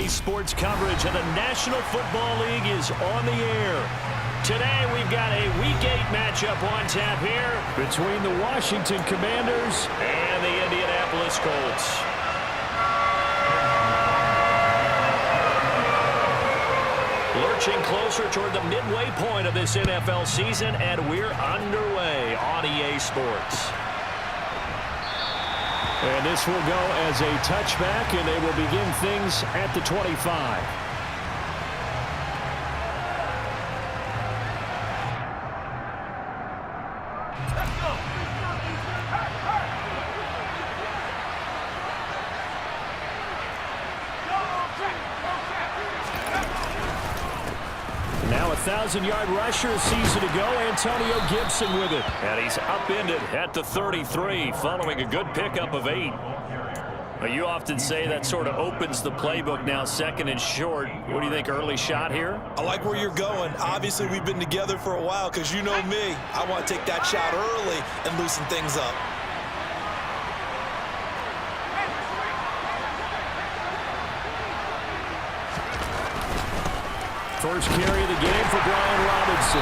EA Sports coverage of the National Football League is on the air. Today we've got a Week 8 matchup on tap here between the Washington Commanders and the Indianapolis Colts. Lurching closer toward the midway point of this NFL season, and we're underway on EA Sports. And this will go as a touchback, and they will begin things at the 25. Now a 1,000-yard rusher season to go. Antonio Gibson with it. And he's upended at the 33 following a good pickup of 8. Well, you often say that sort of opens the playbook now, second and short. What do you think, early shot here? I like where you're going. Obviously, we've been together for a while because you know me. I want to take that shot early and loosen things up. First carry of the game for Brian Robinson.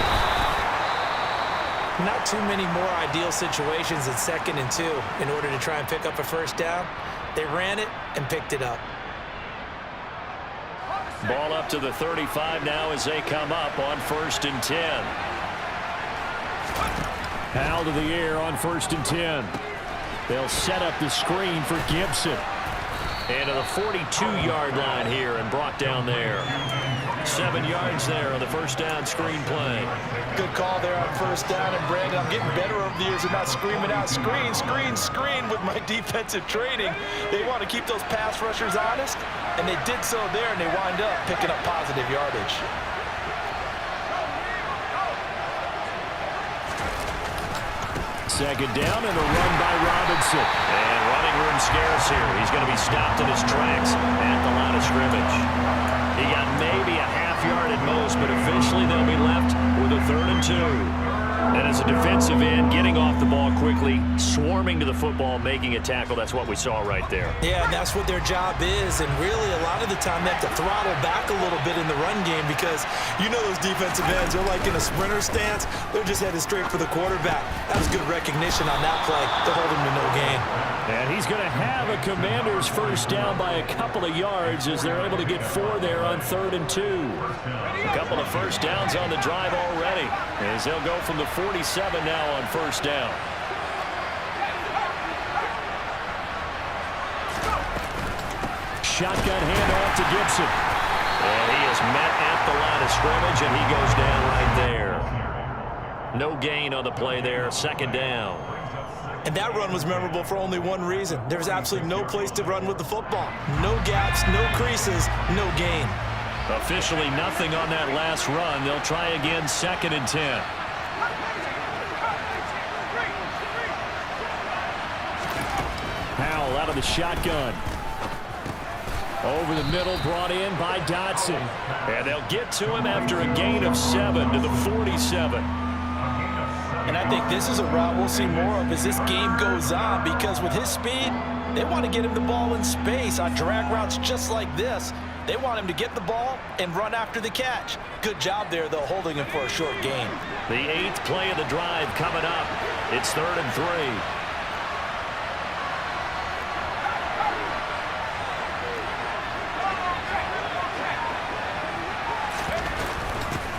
Not too many more ideal situations at 2nd and 2 in order to try and pick up a first down. They ran it and picked it up. Ball up to the 35 now as they come up on 1st and 10. Powell to the air on 1st and 10. They'll set up the screen for Gibson. And to the 42-yard line here and brought down there. 7 yards there on the first down screen play. Good call there on first down. And, Brandon, I'm getting better over the years of not screaming out, screen, screen, screen with my defensive training. They want to keep those pass rushers honest, and they did so there, and they wind up picking up positive yardage. Second down and a run by Robinson. And running room scarce here. He's going to be stopped in his tracks at the line of scrimmage. He got maybe a half yard at most, but eventually they'll be left with a 3rd and 2. And as a defensive end, getting off the ball quickly, swarming to the football, making a tackle, that's what we saw right there. Yeah, and that's what their job is. And really, a lot of the time, they have to throttle back a little bit in the run game because you know those defensive ends, they're like in a sprinter stance. They're just headed straight for the quarterback. That was good recognition on that play to hold him to no gain. And he's going to have a Commanders first down by a couple of yards as they're able to get 4 there on 3rd and 2. A couple of first downs on the drive already as they'll go from the 47 now on first down. Shotgun handoff to Gibson. And he is met at the line of scrimmage, and he goes down right there. No gain on the play there, 2nd down. And that run was memorable for only one reason. There was absolutely no place to run with the football. No gaps, no creases, no gain. Officially nothing on that last run. They'll try again, 2nd and 10. Powell out of the shotgun. Over the middle, brought in by Dotson. And they'll get to him after a gain of 7 to the 47. And I think this is a route we'll see more of as this game goes on because with his speed, they want to get him the ball in space on drag routes just like this. They want him to get the ball and run after the catch. Good job there, though, holding him for a short gain. The 8th play of the drive coming up. It's 3rd and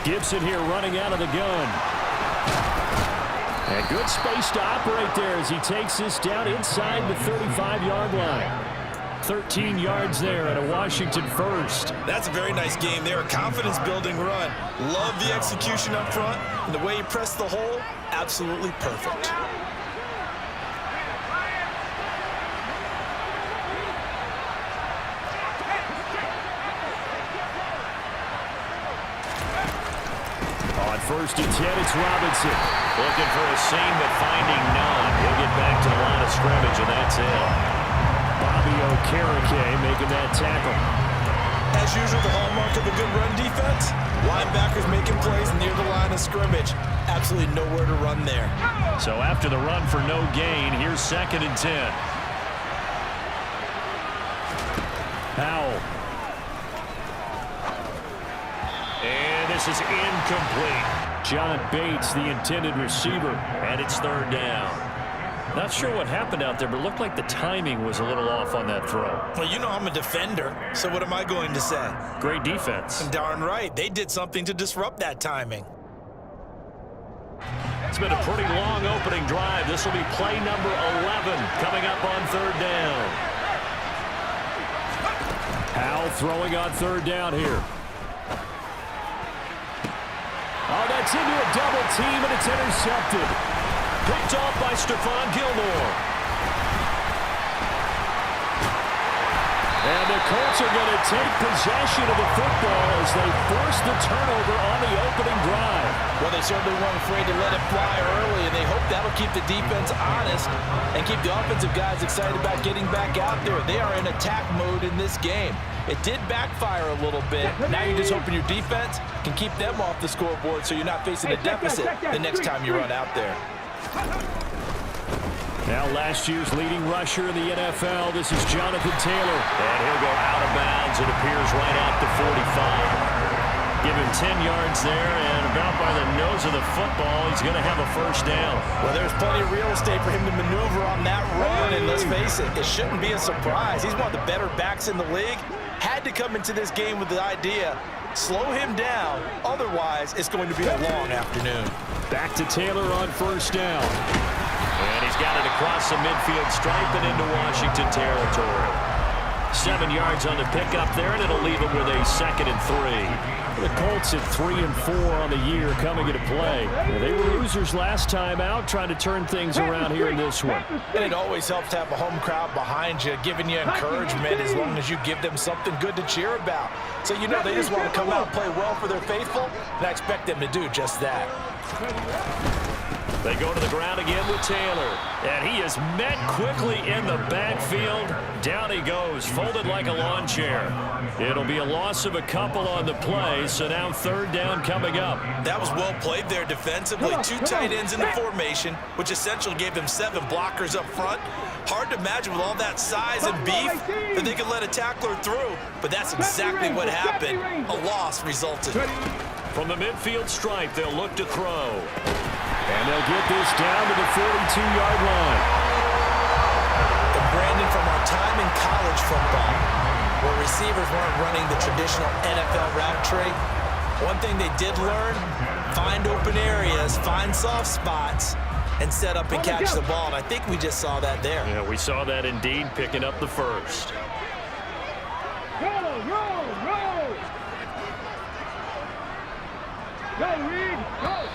3. Gibson here running out of the gun. And good space to operate there as he takes this down inside the 35-yard line. 13 yards there and a Washington first. That's a very nice game there. A confidence-building run. Love the execution up front. And the way he pressed the hole, absolutely perfect. On 1st and 10, it's Robinson. Looking for a seam, but finding none. He'll get back to the line of scrimmage, and that's it. Bobby Okereke making that tackle. As usual, the hallmark of a good run defense, linebackers making plays near the line of scrimmage. Absolutely nowhere to run there. So after the run for no gain, here's 2nd and 10. Powell. pass is incomplete. John Bates, the intended receiver. And it's third down. Not sure what happened out there, but it looked like the timing was a little off on that throw. Well, you know I'm a defender, so what am I going to say? Great defense. Darn right. They did something to disrupt that timing. It's been a pretty long opening drive. This will be play number 11 coming up on third down. Powell throwing on third down here. Oh, that's into a double team, and it's intercepted. Picked off by Stephon Gilmore. And the Colts are going to take possession of the football as they force the turnover on the opening drive. Well, they certainly weren't afraid to let it fly early, and they hope that'll keep the defense honest and keep the offensive guys excited about getting back out there. They are in attack mode in this game. It did backfire a little bit. Now you're just hoping your defense can keep them off the scoreboard so you're not facing a deficit the next time you run out there. Now last year's leading rusher in the NFL, this is Jonathan Taylor. And he'll go out of bounds, it appears, right at the 45. Give him 10 yards there, and about by the nose of the football, he's going to have a first down. Well, there's plenty of real estate for him to maneuver on that run, and let's face it, it shouldn't be a surprise. He's one of the better backs in the league. Had to come into this game with the idea, slow him down, otherwise it's going to be a long afternoon. Back to Taylor on first down. And he's got it across the midfield stripe and into Washington territory. 7 yards on the pickup there, and it'll leave him with a 2nd and 3. The Colts at 3-4 on the year coming into play. They were losers last time out, trying to turn things around here in this one. And it always helps to have a home crowd behind you, giving you encouragement as long as you give them something good to cheer about. So you know they just want to come out and play well for their faithful, and I expect them to do just that. They go to the ground again with Taylor. And he is met quickly in the backfield. Down he goes, folded like a lawn chair. It'll be a loss of a couple on the play, so now third down coming up. That was well played there defensively. 2 tight ends in the formation, which essentially gave them 7 blockers up front. Hard to imagine with all that size and beef that they could let a tackler through, but that's exactly what happened. A loss resulted. From the midfield stripe, they'll look to throw. And they'll get this down to the 42-yard line. And Brandon, from our time in college football, where receivers weren't running the traditional NFL route tree, one thing they did learn, find open areas, find soft spots, and set up and catch the ball. And I think we just saw that there. Yeah, we saw that indeed, picking up the first. Roll! Go, Reed, go!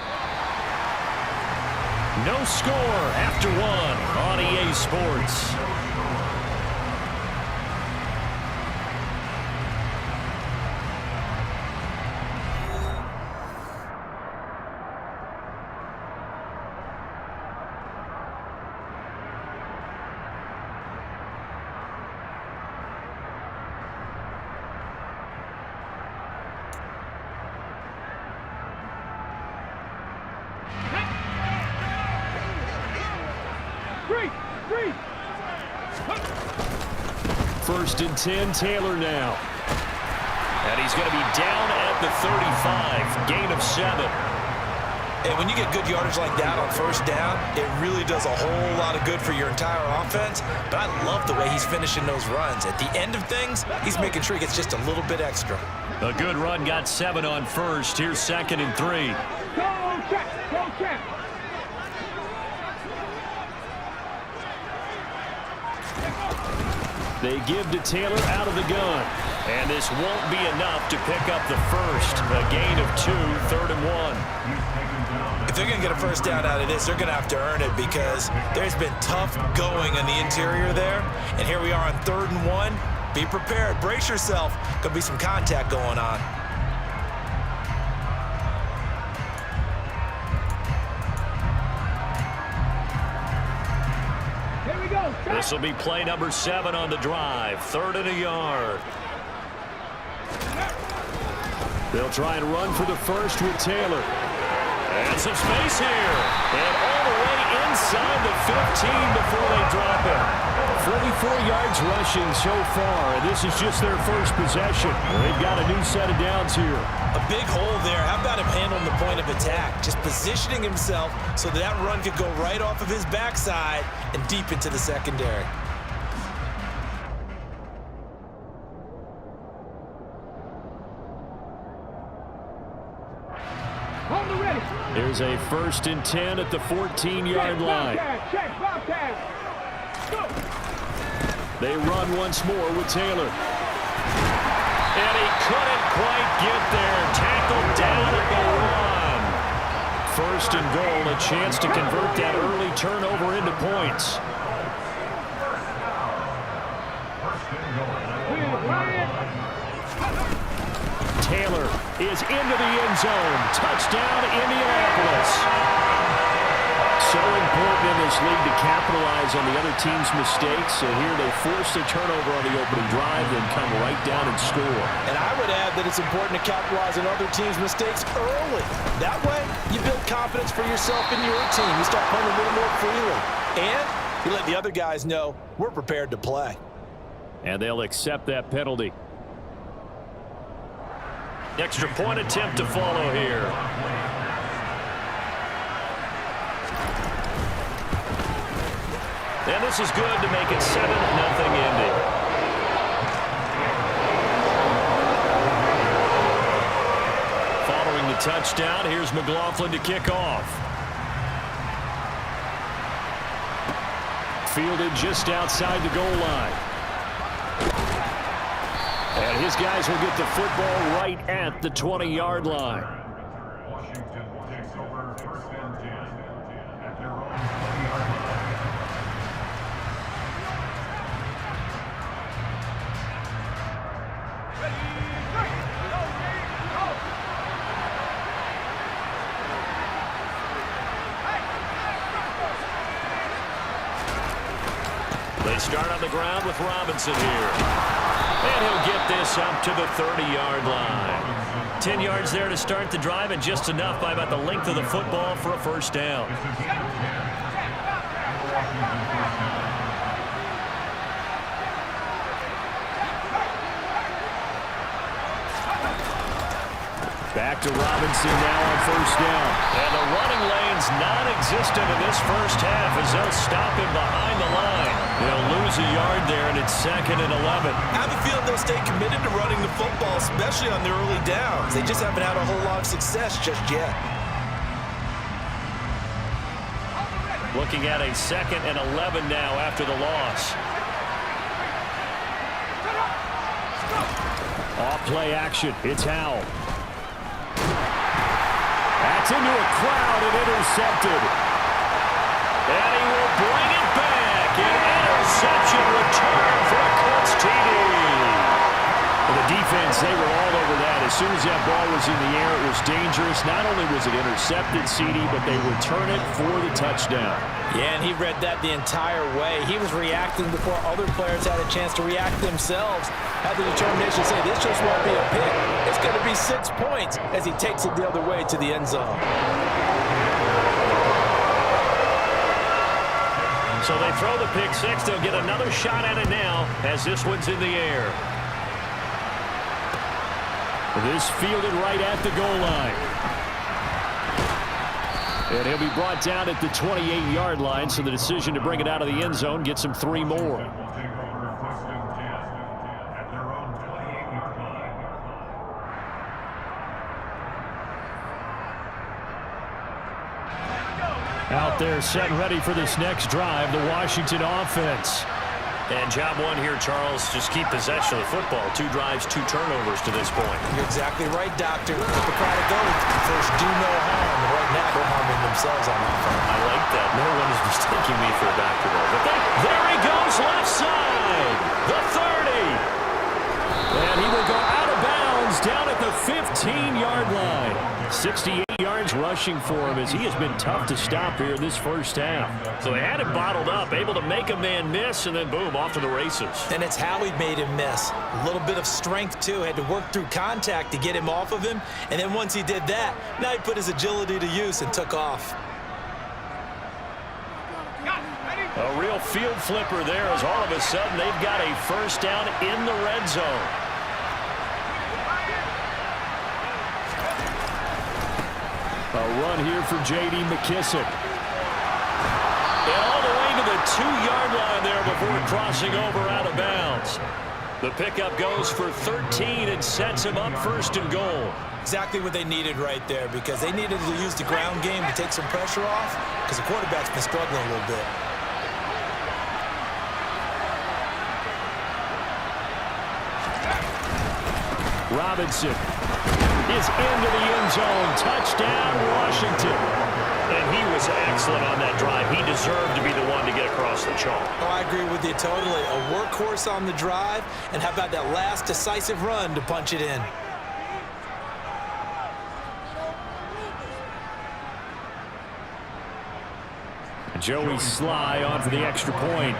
No score after 1 on EA Sports. First and 10, Taylor now. And he's going to be down at the 35, gain of 7. And when you get good yardage like that on first down, it really does a whole lot of good for your entire offense. But I love the way he's finishing those runs. At the end of things, he's making sure he gets just a little bit extra. A good run, got 7 on first. Here's 2nd and 3. Go, check! They give to Taylor out of the gun. And this won't be enough to pick up the first. A gain of 2, 3rd and 1. If they're going to get a first down out of this, they're going to have to earn it because there's been tough going on the interior there. And here we are on 3rd and 1. Be prepared. Brace yourself. Could be some contact going on. This will be play number 7 on the drive. 3rd and a yard. They'll try and run for the first with Taylor. And some space here. And all the way inside the 15 before they drop it. 24 yards rushing so far, and this is just their first possession. They've got a new set of downs here. A big hole there. How about him handling the point of attack? Just positioning himself so that run could go right off of his backside and deep into the secondary. Hold the ready. There's a 1st and 10 at the 14-yard line. Check, Bobcat. Go. They run once more with Taylor. And he couldn't quite get there. Tackled down at the 1. 1st and goal, a chance to convert that early turnover into points. Taylor is into the end zone. Touchdown, Indianapolis. So important in this league to capitalize on the other team's mistakes. So here they force a turnover on the opening drive, then come right down and score. And I would add that it's important to capitalize on other teams' mistakes early. That way, you build confidence for yourself and your team. You start playing a little more freely. And you let the other guys know we're prepared to play. And they'll accept that penalty. Extra point attempt to follow here. And this is good to make it 7-0 Indy. Following the touchdown, here's McLaughlin to kick off. Fielded just outside the goal line. And his guys will get the football right at the 20-yard line. Washington takes over 1st and 10 at their own 20-yard line. They start on the ground with Robinson here. And he'll get this up to the 30-yard line. 10 yards there to start the drive, and just enough by about the length of the football for a 1st down. Back to Robinson now on 1st down. And the running lane's non-existent in this 1st half as they'll stop him behind the line. They'll lose a yard there, and it's 2nd and 11. I have a feeling they'll stay committed to running the football, especially on the early downs. They just haven't had a whole lot of success just yet. Looking at a 2nd and 11 now after the loss. Off play action. It's Howell. That's into a crowd and intercepted. And he will bring it back. An interception return for a Colts TD. Well, the defense, they were all over that. As soon as that ball was in the air, it was dangerous. Not only was it intercepted, CD, but they return it for the touchdown. Yeah, and he read that the entire way. He was reacting before other players had a chance to react themselves. Had the determination to say, this just won't be a pick. It's going to be 6 points as he takes it the other way to the end zone. So they throw the pick 6. They'll get another shot at it now as this one's in the air. This fielded right at the goal line. And he'll be brought down at the 28-yard line, so the decision to bring it out of the end zone gets him 3 more. Out there set ready for this next drive, the Washington offense. And job one here, Charles, just keep possession of the football. 2 drives, 2 turnovers to this point. You're exactly right, Doctor. Let the crowd go. First, do no harm. Right now, they're harming themselves on offense. I like that. No one is mistaking me for a basketball. But there he goes, left side. The 30. And he will go out of bounds down at the 15-yard line. 68 yards rushing for him as he has been tough to stop here in this 1st half. So they had him bottled up, able to make a man miss, and then boom, off to the races. And it's how he made him miss. A little bit of strength, too. Had to work through contact to get him off of him. And then once he did that, now he put his agility to use and took off. A real real field flipper there as all of a sudden they've got a first down in the red zone. A run here for J.D. McKissick. And all the way to the 2-yard line there before crossing over out of bounds. The pickup goes for 13 and sets him up first and goal. Exactly what they needed right there, because they needed to use the ground game to take some pressure off, because the quarterback's been struggling a little bit. Robinson is into the end zone. Touchdown, Washington. And he was excellent on that drive. He deserved to be the one to get across the chalk. Oh, I agree with you totally. A workhorse on the drive, and how about that last decisive run to punch it in? Joey Sly on for the extra point.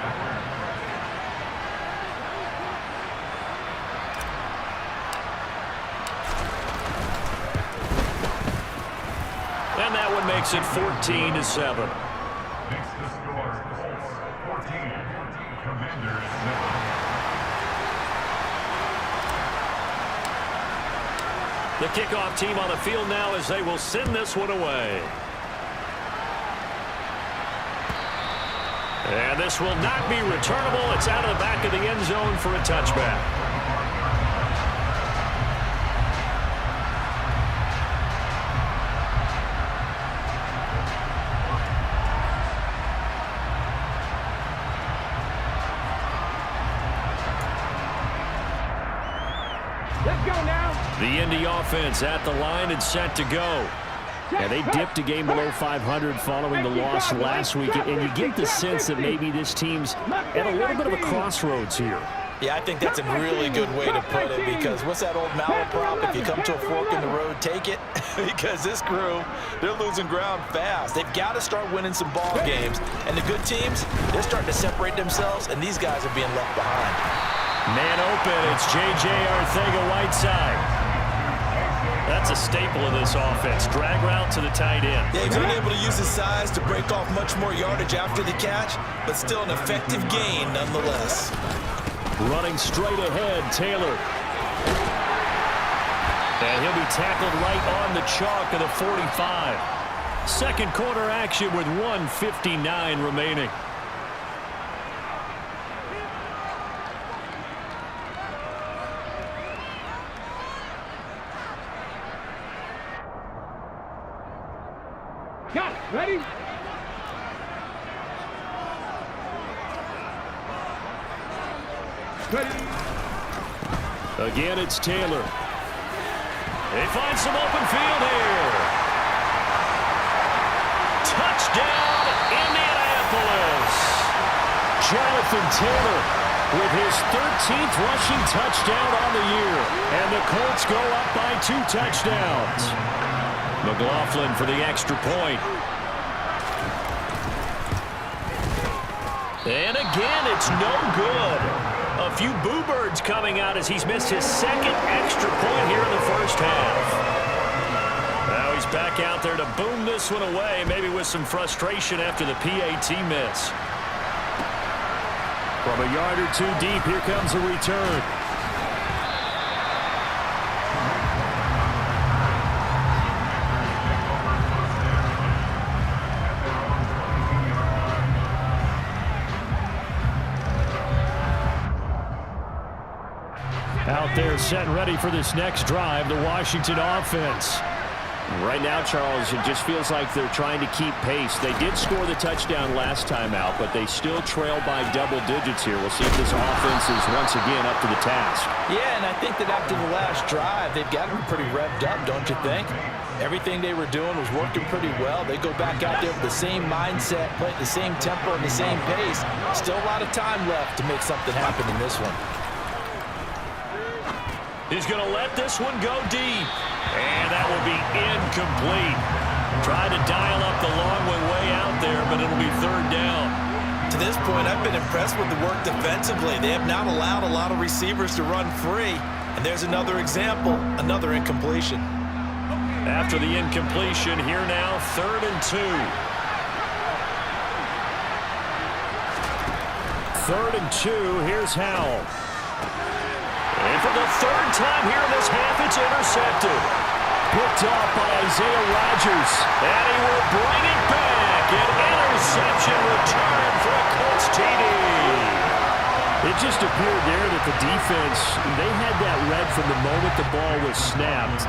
And that one makes it 14-7. Makes the score Colts 14, Commanders 7. The kickoff team on the field now as they will send this one away. And this will not be returnable. It's out of the back of the end zone for a touchback. Let's go now. The Indy offense at the line and set to go. Yeah, they dipped a game below 500 following the loss last week, and you get the sense that maybe this team's at a little bit of a crossroads here. Yeah, I think that's a really good way to put it, because what's that old malaprop? If you come to a fork in the road, take it. Because this crew, they're losing ground fast. They've got to start winning some ball games. And the good teams, they're starting to separate themselves, and these guys are being left behind. Man open, it's J.J. Arcega-Whiteside. That's a staple of this offense. Drag route to the tight end. Yeah, he's been able to use his size to break off much more yardage after the catch, but still an effective gain nonetheless. Running straight ahead, Taylor. And he'll be tackled right on the chalk of the 45. Second quarter action with 1:59 remaining. Got it. Ready? Ready. Again, it's Taylor. They find some open field here. Touchdown, Indianapolis. Jonathan Taylor with his 13th rushing touchdown on the year. And the Colts go up by 2 touchdowns. McLaughlin for the extra point. And again, it's no good. A few boo birds coming out as he's missed his second extra point here in the first half. Now he's back out there to boom this one away, maybe with some frustration after the PAT miss. From a yard or two deep, here comes a return. Out there set and ready for this next drive, the Washington offense. Right now, Charles, it just feels like they're trying to keep pace. They did score the touchdown last time out, but they still trail by double digits here. We'll see if this offense is once again up to the task. Yeah, and I think that after the last drive, they've got to be pretty revved up, don't you think? Everything they were doing was working pretty well. They go back out there with the same mindset, play at the same tempo and the same pace. Still a lot of time left to make something happen in this one. He's going to let this one go deep. And that will be incomplete. Tried to dial up the long one way out there, but it'll be third down. To this point, I've been impressed with the work defensively. They have not allowed a lot of receivers to run free. And there's another example, another incompletion. After the incompletion, here now, 3rd and 2. 3rd and 2. Here's Howell. And for the 3rd time here in this half, it's intercepted. Picked off by Isaiah Rodgers. And he will bring it back. An interception return for a Colts TD. It just appeared there that the defense, they had that read from the moment the ball was snapped.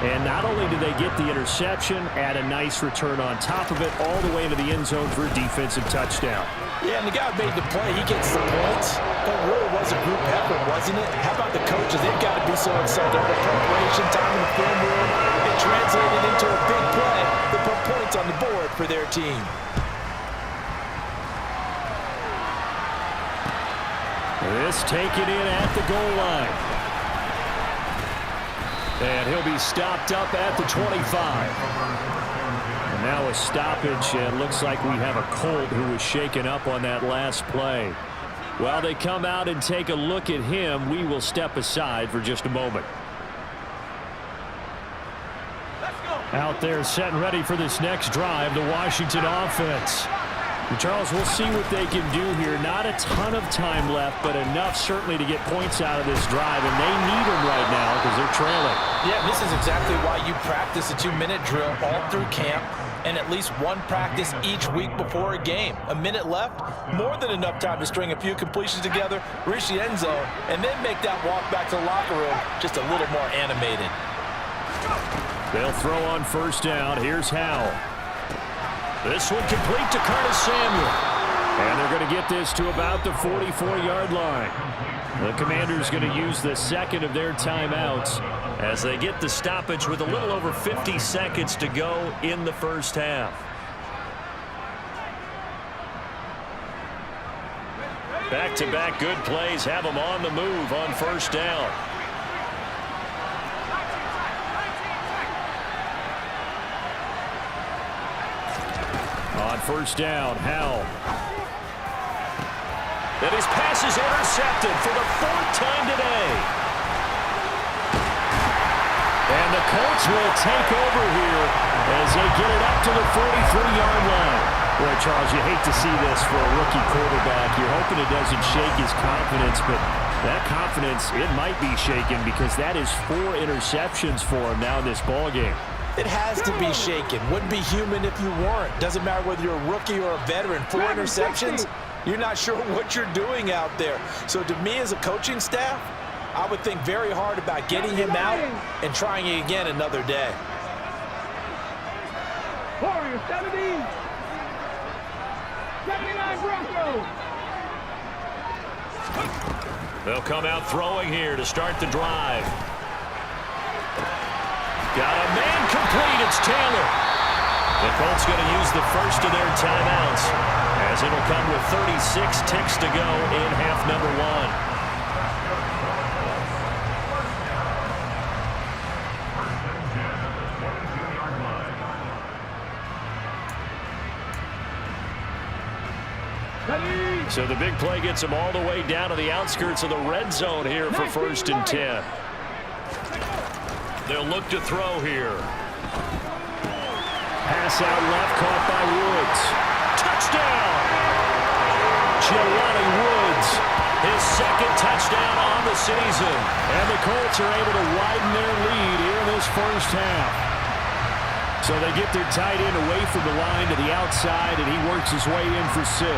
And not only did they get the interception, add a nice return on top of it, all the way into the end zone for a defensive touchdown. Yeah, and the guy made the play. He gets the points. But it really was a group effort, wasn't it? How about the coaches? They've got to be so excited. The preparation, time in the film room, it translated into a big play that put points on the board for their team. This taken in at the goal line. And he'll be stopped up at the 25. And now a stoppage, and looks like we have a Colt who was shaken up on that last play. While they come out and take a look at him, we will step aside for just a moment. Out there set and ready for this next drive, the Washington offense. And Charles, we'll see what they can do here. Not a ton of time left, but enough certainly to get points out of this drive, and they need them right now because they're trailing. Yeah, this is exactly why you practice a 2-minute drill all through camp and at least one practice each week before a game. A minute left, more than enough time to string a few completions together, reach the end zone, and then make that walk back to the locker room just a little more animated. They'll throw on 1st down. Here's Howell. This one complete to Curtis Samuel. And they're going to get this to about the 44-yard line. The Commanders going to use the 2nd of their timeouts as they get the stoppage with a little over 50 seconds to go in the 1st half. Back-to-back good plays have them on the move on 1st down. On 1st down, Howell. And his pass is intercepted for the 4th time today. And the Colts will take over here as they get it up to the 43-yard line. Boy, Charles, you hate to see this for a rookie quarterback. You're hoping it doesn't shake his confidence, but that confidence, it might be shaken because that is 4 interceptions for him now in this ballgame. It has to be shaken. Wouldn't be human if you weren't. Doesn't matter whether you're a rookie or a veteran. 4 interceptions, you're not sure what you're doing out there. So to me as a coaching staff, I would think very hard about getting him out and trying it again another day. Warriors 70. 79 Broncos. They'll come out throwing here to start the drive. Got a man complete. It's Taylor. The Colts going to use the 1st of their timeouts as it'll come with 36 ticks to go in half number 1. So the big play gets them all the way down to the outskirts of the red zone here for 1st and 10. They'll look to throw here. Pass out left, caught by Woods. Touchdown! Jelani Woods, his 2nd touchdown on the season. And the Colts are able to widen their lead here in this 1st half. So they get their tight end away from the line to the outside, and he works his way in for 6.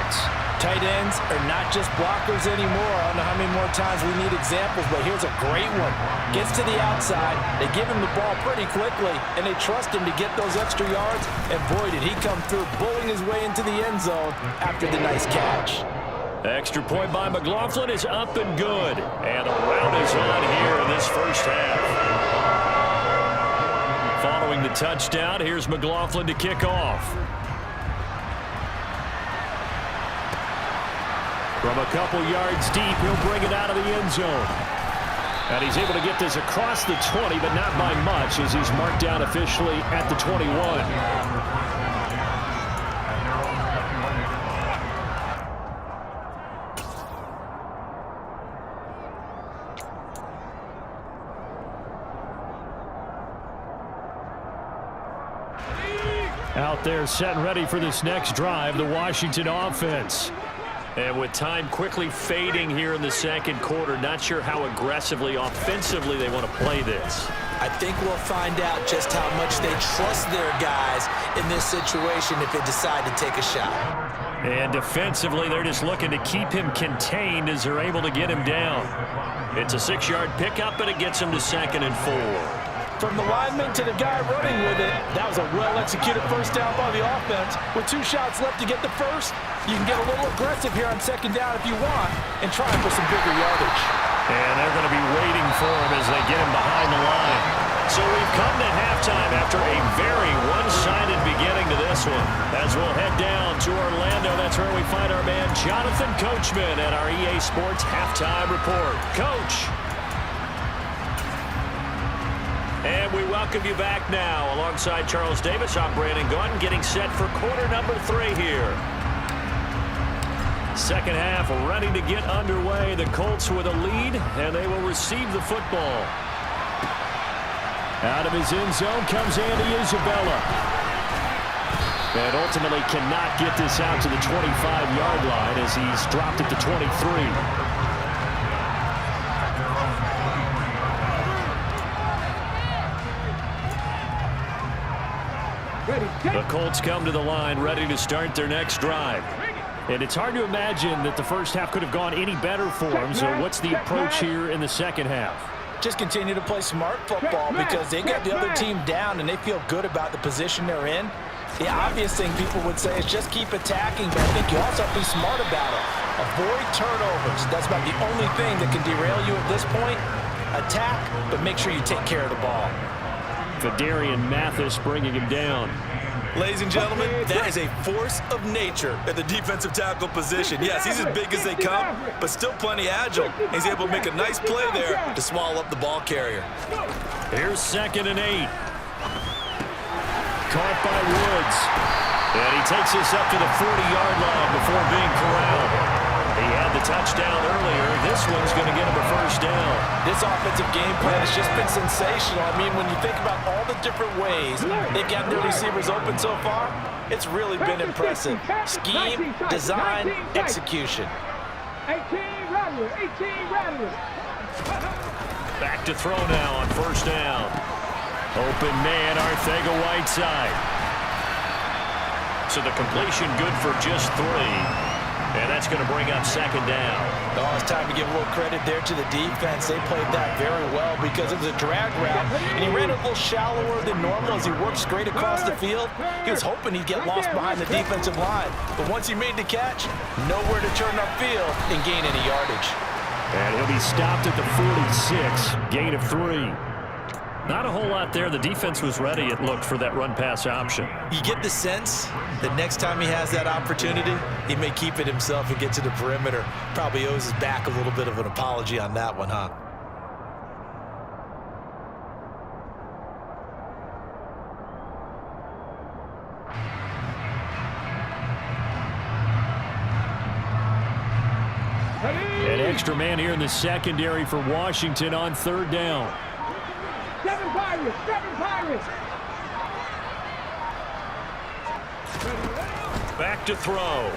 Tight ends are not just blockers anymore. I don't know how many more times we need examples, but here's a great one. Gets to the outside, they give him the ball pretty quickly, and they trust him to get those extra yards, and boy, did he come through, bullying his way into the end zone after the nice catch. Extra point by McLaughlin is up and good, and a rout is on here in this 1st half. Following the touchdown, here's McLaughlin to kick off. From a couple yards deep, he'll bring it out of the end zone. And he's able to get this across the 20, but not by much, as he's marked down officially at the 21. Out there set and ready for this next drive, the Washington offense. And with time quickly fading here in the second quarter, not sure how aggressively, offensively they want to play this. I think we'll find out just how much they trust their guys in this situation if they decide to take a shot. And defensively, they're just looking to keep him contained as they're able to get him down. It's a 6-yard pickup, but it gets him to 2nd and 4. From the lineman to the guy running with it, that was a well-executed first down by the offense. With 2 shots left to get the first, you can get a little aggressive here on 2nd down if you want and try for some bigger yardage. And they're going to be waiting for him as they get him behind the line. So we've come to halftime after a very one-sided beginning to this one. As we'll head down to Orlando, that's where we find our man Jonathan Coachman at our EA Sports Halftime Report. Coach. And we welcome you back now. Alongside Charles Davis, I'm Brandon Gunn, getting set for quarter number 3 here. Second half ready to get underway. The Colts with a lead, and they will receive the football. Out of his end zone comes Andy Isabella. And ultimately cannot get this out to the 25-yard line as he's dropped it to 23. The Colts come to the line ready to start their next drive. And it's hard to imagine that the first half could have gone any better for them. So what's the approach here in the second half? Just continue to play smart football because they got the other team down and they feel good about the position they're in. The obvious thing people would say is just keep attacking, but I think you also have to be smart about it. Avoid turnovers. That's about the only thing that can derail you at this point. Attack, but make sure you take care of the ball. Fadarian Mathis bringing him down. Ladies and gentlemen, that is a force of nature at the defensive tackle position. Yes, he's as big as they come, but still plenty agile. He's able to make a nice play there to swallow up the ball carrier. Here's 2nd and 8. Caught by Woods. And he takes this up to the 40-yard line before being corralled. He had the touchdown earlier. This one's going to get him a first down. This offensive game plan has just been sensational. I mean, when you think about all the different ways they've gotten their receivers open so far, it's really been impressive. Scheme, design, execution. 18 Rattler. Back to throw now on first down. Open man, Arcega-Whiteside. So the completion good for just 3. And that's going to bring up 2nd down. Oh, it's time to give a little credit there to the defense. They played that very well because it was a drag route, and he ran a little shallower than normal as he worked straight across the field. He was hoping he'd get lost behind the defensive line. But once he made the catch, nowhere to turn upfield and gain any yardage. And he'll be stopped at the 46, gain of 3. Not a whole lot there. The defense was ready, it looked, for that run-pass option. You get the sense that next time he has that opportunity, he may keep it himself and get to the perimeter. Probably owes his back a little bit of an apology on that one, huh? An extra man here in the secondary for Washington on 3rd down. 7 Pirates. Back to throw.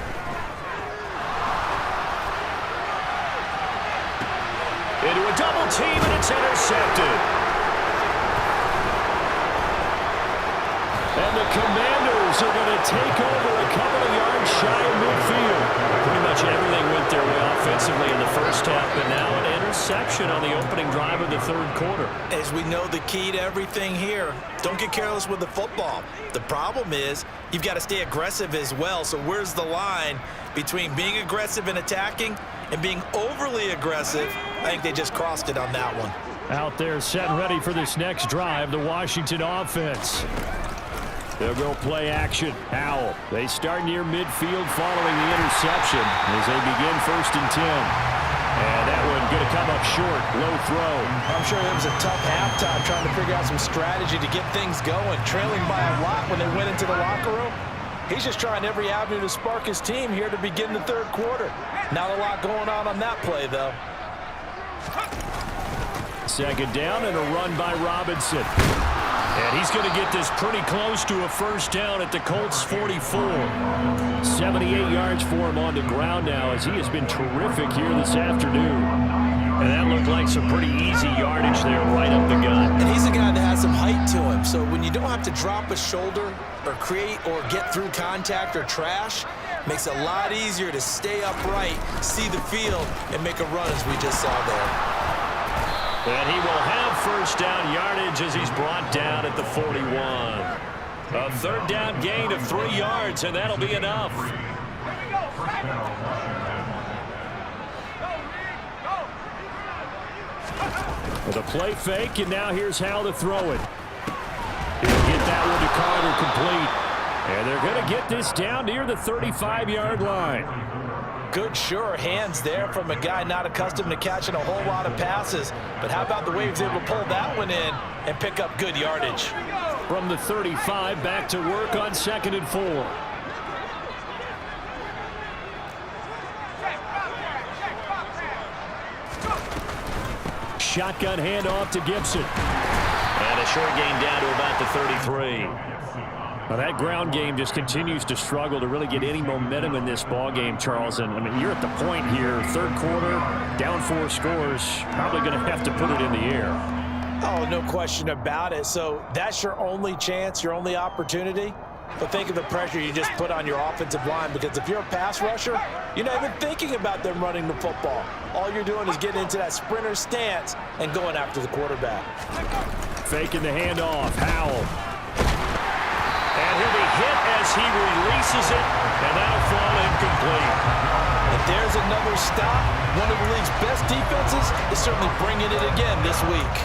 Into a double team, and it's intercepted. And the Commanders are going to take over a couple of yards shy of midfield. Pretty much everything went their way offensively in the first half, but now an interception on the opening drive of the 3rd quarter. As we know, the key to everything here, don't get careless with the football. The problem is you've got to stay aggressive as well. So where's the line between being aggressive and attacking and being overly aggressive? I think they just crossed it on that one. Out there set and ready for this next drive, the Washington offense. They'll go play action. Howell. They start near midfield following the interception as they begin 1st and 10. And that one going to come up short. Low throw. I'm sure it was a tough halftime trying to figure out some strategy to get things going. Trailing by a lot when they went into the locker room. He's just trying every avenue to spark his team here to begin the 3rd quarter. Not a lot going on that play, though. 2nd down and a run by Robinson. And he's going to get this pretty close to a first down at the Colts 44. 78 yards for him on the ground now as he has been terrific here this afternoon. And that looked like some pretty easy yardage there right up the gut. And he's a guy that has some height to him. So when you don't have to drop a shoulder or create or get through contact or trash, makes it a lot easier to stay upright, see the field, and make a run as we just saw there. And he will have first down yardage as he's brought down at the 41. A third down gain of 3 yards, and that'll be enough. With a play fake, and now here's Hal to throw it. He'll get that one to Carter complete. And they're going to get this down near the 35-yard line. Good, sure hands there from a guy not accustomed to catching a whole lot of passes. But how about the way he was able to pull that one in and pick up good yardage? From the 35, back to work on 2nd and 4. Shotgun handoff to Gibson. And a short gain down to about the 33. Well, that ground game just continues to struggle to really get any momentum in this ball game, Charles. And I mean, you're at the point here, third quarter, down 4 scores, probably going to have to put it in the air. Oh, no question about it. So that's your only chance, your only opportunity. But think of the pressure you just put on your offensive line, because if you're a pass rusher, you're not even thinking about them running the football. All you're doing is getting into that sprinter stance and going after the quarterback. Faking the handoff, Howell. And he'll be hit as he releases it, and that'll fall incomplete. If there's another stop, one of the league's best defenses is certainly bringing it again this week.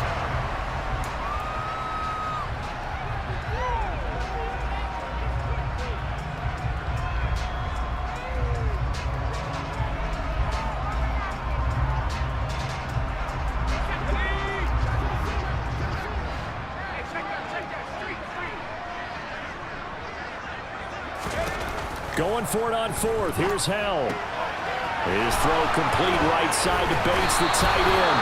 Going for it on 4th. Here's Howell. His throw complete right side to Bates, the tight end.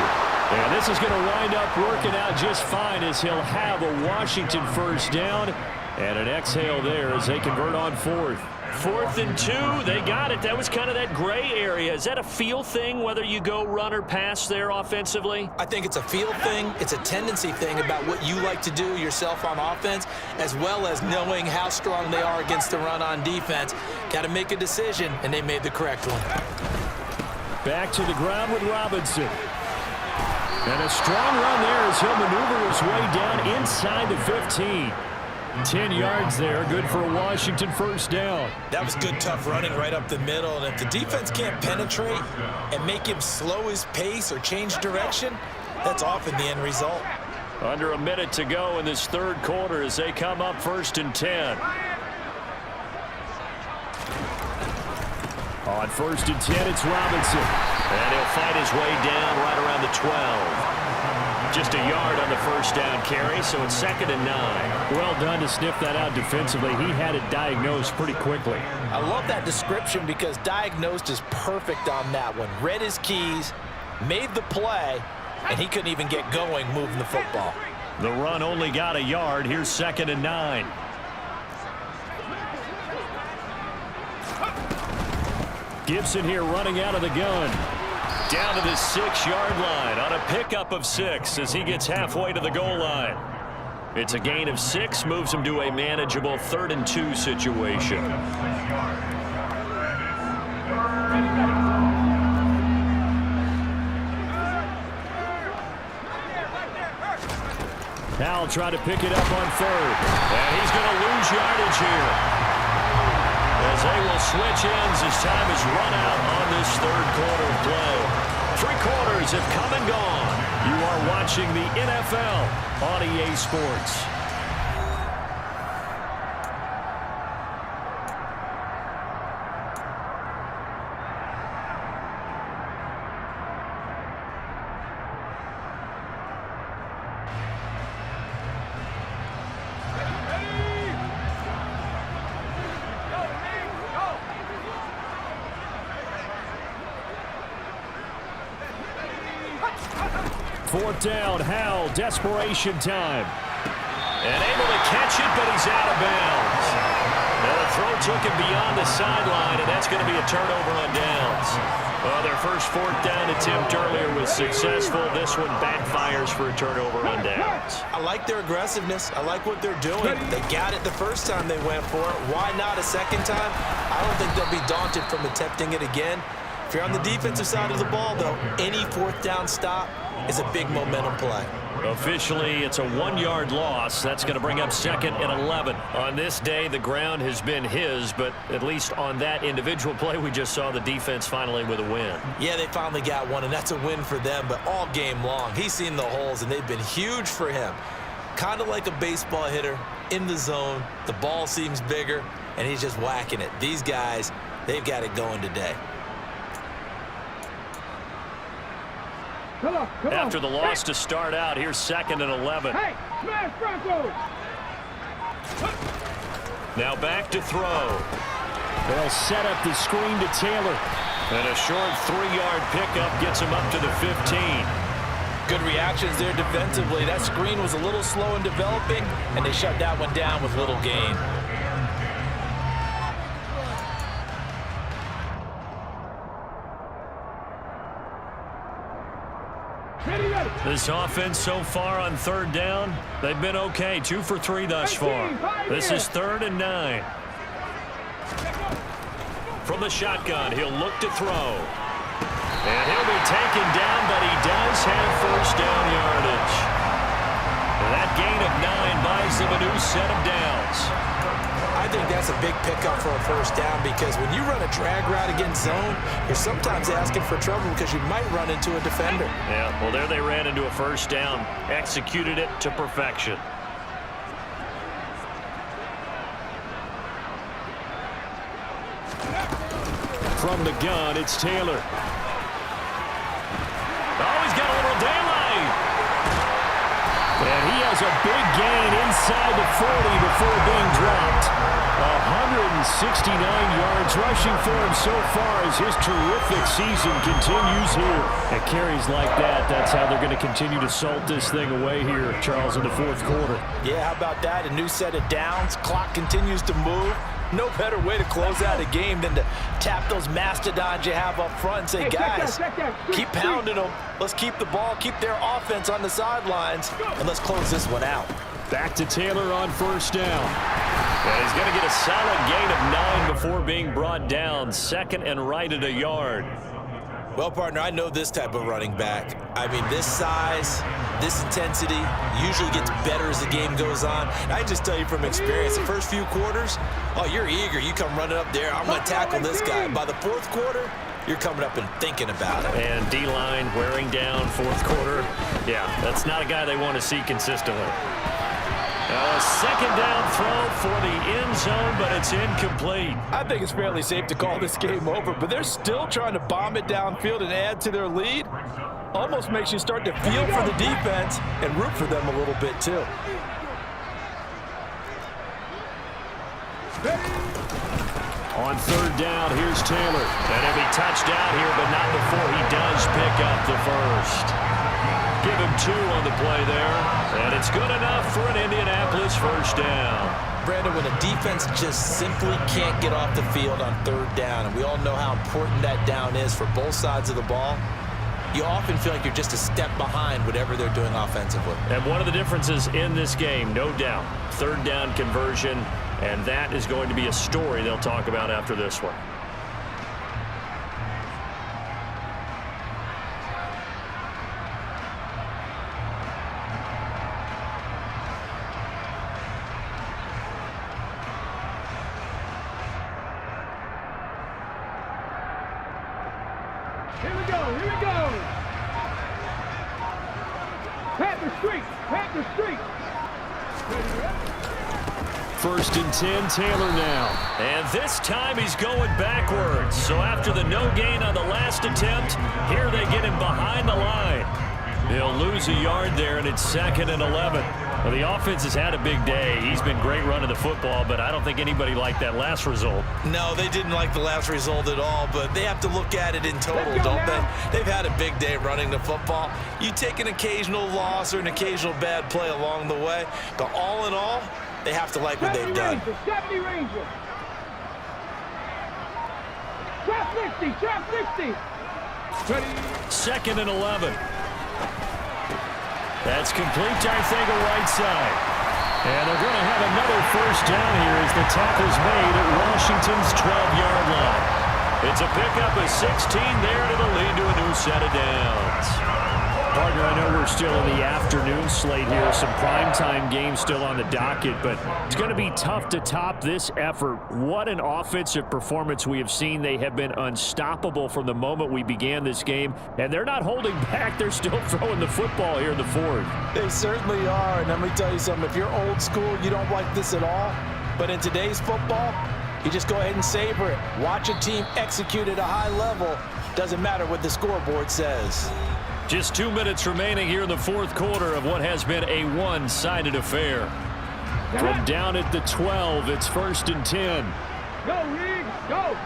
And this is going to wind up working out just fine as he'll have a Washington first down. And an exhale there as they convert on 4th. 4th and 2, they got it. That was kind of that gray area. Is that a feel thing, whether you go run or pass there offensively? I think it's a feel thing. It's a tendency thing about what you like to do yourself on offense, as well as knowing how strong they are against the run on defense. Got to make a decision, and they made the correct one. Back to the ground with Robinson. And a strong run there as he'll maneuver his way down inside the 15. 10 yards there, good for a Washington first down. That was good, tough running right up the middle. And if the defense can't penetrate and make him slow his pace or change direction, that's often the end result. Under a minute to go in this third quarter as they come up 1st and 10. On 1st and 10, it's Robinson. And he'll fight his way down right around the 12. Just a yard on the first down carry, so it's 2nd and 9. Well done to sniff that out defensively. He had it diagnosed pretty quickly. I love that description because diagnosed is perfect on that one. Read his keys, made the play, and he couldn't even get going moving the football. The run only got a yard. Here's 2nd and 9. Gibson here running out of the gun. Down to the 6-yard line on a pickup of 6 as he gets halfway to the goal line. It's a gain of 6, moves him to a manageable 3rd and 2 situation. Howell trying to pick it up on 3rd. And he's going to lose yardage here, as they will switch ends as time is run out on this third quarter of play. 3 quarters have come and gone. You are watching the NFL on EA Sports. Fourth down, Howell, desperation time. And able to catch it, but he's out of bounds. Now the throw took him beyond the sideline, and that's going to be a turnover on downs. Well, their first fourth down attempt earlier was successful. This one backfires for a turnover on downs. I like their aggressiveness. I like what they're doing. They got it the first time they went for it. Why not a second time? I don't think they'll be daunted from attempting it again. If you're on the defensive side of the ball, though, any fourth down stop is a big momentum play. Officially, it's a 1-yard loss. That's going to bring up 2nd and 11. On this day, the ground has been his, but at least on that individual play, we just saw the defense finally with a win. Yeah, they finally got one, and that's a win for them, but all game long, he's seen the holes, and they've been huge for him. Kind of like a baseball hitter in the zone. The ball seems bigger, and he's just whacking it. These guys, they've got it going today. Come on. After the loss to start out, here's 2nd and 11. Hey, smash Broncos. Now back to throw. They'll set up the screen to Taylor. And a short 3-yard pickup gets him up to the 15. Good reactions there defensively. That screen was a little slow in developing, and they shut that one down with little gain. This offense so far on 3rd down, they've been okay. 2 for 3 thus far. This is 3rd and 9. From the shotgun, he'll look to throw. And he'll be taken down, but he does have first down yardage. That gain of 9 buys them a new set of downs. I think that's a big pickup for a first down because when you run a drag route against zone, you're sometimes asking for trouble because you might run into a defender. Yeah, well, there they ran into a first down, executed it to perfection. From the gun, it's Taylor. Oh, he's got a little daylight. And he has a big gain inside the 40 before being dropped. 169 yards rushing for him so far as his terrific season continues here. At carries like that, that's how they're going to continue to salt this thing away here, Charles, in the 4th quarter. Yeah, how about that? A new set of downs. Clock continues to move. No better way to close out a game than to tap those mastodons you have up front and say, guys, keep pounding them. Let's keep the ball, keep their offense on the sidelines, and let's close this one out. Back to Taylor on first down. And he's going to get a solid gain of 9 before being brought down. 2nd and right at a yard. Well, partner, I know this type of running back. I mean, this size, this intensity usually gets better as the game goes on. And I just tell you from experience, the first few quarters, oh, you're eager. You come running up there. I'm going to tackle this guy. By the 4th quarter, you're coming up and thinking about it. And D-line wearing down 4th quarter. Yeah, that's not a guy they want to see consistently. A 2nd down throw for the end zone, but it's incomplete. I think it's fairly safe to call this game over, but they're still trying to bomb it downfield and add to their lead. Almost makes you start to feel for the defense and root for them a little bit, too. On 3rd down, here's Taylor. And he'll be touched out here, but not before he does pick up the first. Give him 2 on the play there, and it's good enough for an Indianapolis first down. Brandon, when a defense just simply can't get off the field on 3rd down, and we all know how important that down is for both sides of the ball, you often feel like you're just a step behind whatever they're doing offensively. And one of the differences in this game, no doubt, 3rd down conversion, and that is going to be a story they'll talk about after this one. Here we go. Pat the streak. 1st and 10, Taylor now. And this time he's going backwards. So after the no gain on the last attempt, here they get him behind the line. He'll lose a yard there, and it's 2nd and 11. Well, the offense has had a big day. He's been great running the football, but I don't think anybody liked that last result. No, they didn't like the last result at all, but they have to look at it in total, don't they? They've had a big day running the football. You take an occasional loss or an occasional bad play along the way, but all in all, they have to like what they've done. 70 Rangers. Trap 60, trap 60. 2nd and 11. That's complete to Arthega right side. And they're going to have another first down here as the tackle's made at Washington's 12-yard line. It's a pickup of 16 there, and it'll lead to a new set of downs. Partner, I know we're still in the afternoon slate here. Some primetime games still on the docket, but it's going to be tough to top this effort. What an offensive performance we have seen. They have been unstoppable from the moment we began this game, and they're not holding back. They're still throwing the football here in the fourth. They certainly are, and let me tell you something. If you're old school, you don't like this at all. But in today's football, you just go ahead and savor it. Watch a team execute at a high level. Doesn't matter what the scoreboard says. Just 2 minutes remaining here in the fourth quarter of what has been a one-sided affair. From down at the 12, it's 1st and 10. Go, Riggs, go.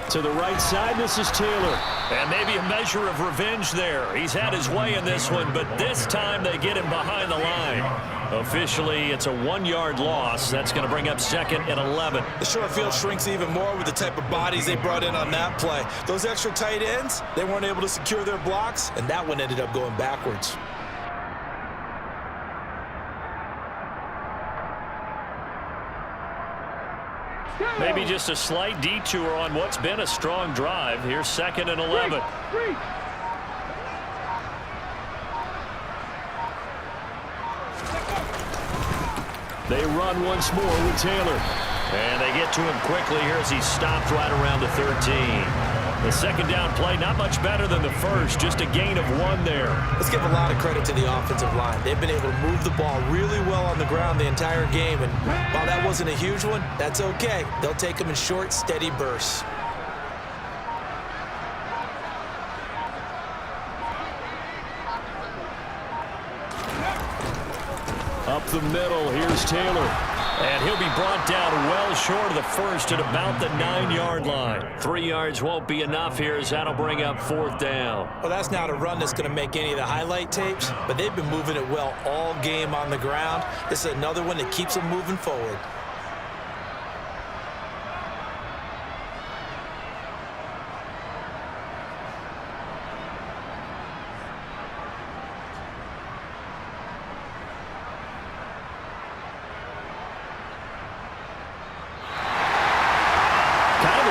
To the right side, this is Taylor. And maybe a measure of revenge there. He's had his way in this one, but this time they get him behind the line. Officially, it's a 1-yard loss. That's going to bring up 2nd and 11. The short field shrinks even more with the type of bodies they brought in on that play. Those extra tight ends, they weren't able to secure their blocks, and that one ended up going backwards. Maybe just a slight detour on what's been a strong drive. Here's 2nd and 11. They run once more with Taylor. And they get to him quickly here as he stopped right around the 13. The second down play, not much better than the first, just a gain of 1 there. Let's give a lot of credit to the offensive line. They've been able to move the ball really well on the ground the entire game, and while that wasn't a huge one, that's okay. They'll take them in short, steady bursts. Up the middle, here's Taylor. And he'll be brought down well short of the first at about the 9-yard line. 3 yards won't be enough here as that'll bring up 4th down. Well, that's not a run that's going to make any of the highlight tapes, but they've been moving it well all game on the ground. This is another one that keeps them moving forward.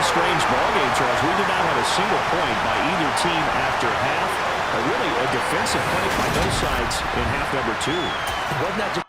Strange ballgame, Charles. We did not have a single point by either team after half. Really a defensive play by both sides in half number 2. Wasn't that just